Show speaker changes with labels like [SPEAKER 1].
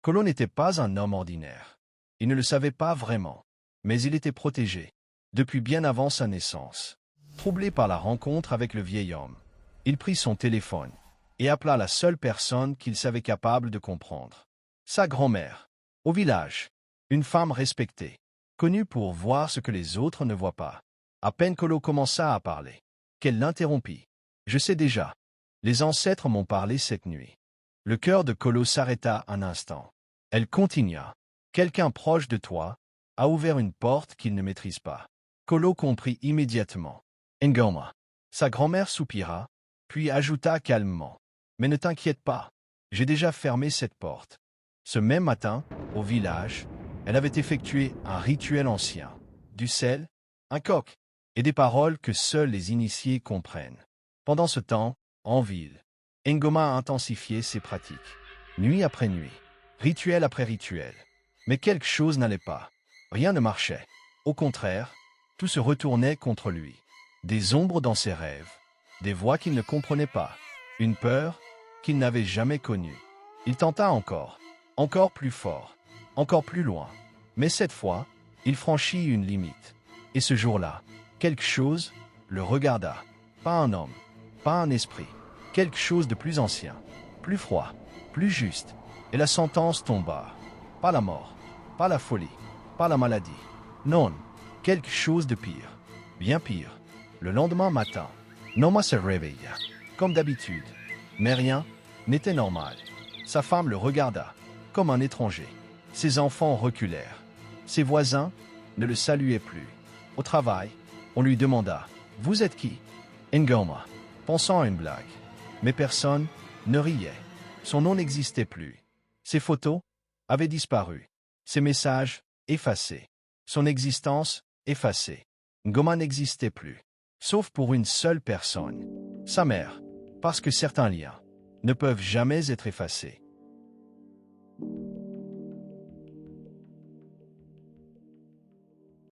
[SPEAKER 1] Kolo n'était pas un homme ordinaire. Il ne le savait pas vraiment, mais il était protégé, depuis bien avant sa naissance. Troublé par la rencontre avec le vieil homme, il prit son téléphone et appela la seule personne qu'il savait capable de comprendre. Sa grand-mère, au village, une femme respectée, connue pour voir ce que les autres ne voient pas. À peine Kolo commença à parler, qu'elle l'interrompit. « Je sais déjà. Les ancêtres m'ont parlé cette nuit. » Le cœur de Kolo s'arrêta un instant. Elle continua. « Quelqu'un proche de toi a ouvert une porte qu'il ne maîtrise pas. » Kolo comprit immédiatement. « Ngoma. » Sa grand-mère soupira, puis ajouta calmement. « Mais ne t'inquiète pas, j'ai déjà fermé cette porte. » Ce même matin, au village, elle avait effectué un rituel ancien. Du sel, un coq, et des paroles que seuls les initiés comprennent. Pendant ce temps, en ville, Ngoma a intensifié ses pratiques. Nuit après nuit, rituel après rituel. Mais quelque chose n'allait pas. Rien ne marchait. Au contraire, tout se retournait contre lui. Des ombres dans ses rêves, des voix qu'il ne comprenait pas, une peur qu'il n'avait jamais connue. Il tenta encore plus fort, encore plus loin. Mais cette fois, il franchit une limite. Et ce jour-là, quelque chose le regarda. Pas un homme, pas un esprit. Quelque chose de plus ancien, plus froid, plus juste. Et la sentence tomba. Pas la mort, pas la folie, pas la maladie. Non, quelque chose de pire. Bien pire. Le lendemain matin, Noma se réveilla, comme d'habitude. Mais rien n'était normal. Sa femme le regarda, comme un étranger. Ses enfants reculèrent. Ses voisins ne le saluaient plus. Au travail, on lui demanda « Vous êtes qui ?» Ngoma, pensant à une blague. Mais personne ne riait. Son nom n'existait plus. Ses photos avaient disparu. Ses messages effacés. Son existence effacée. Ngoma n'existait plus. Sauf pour une seule personne. Sa mère. Parce que certains liens ne peuvent jamais être effacés.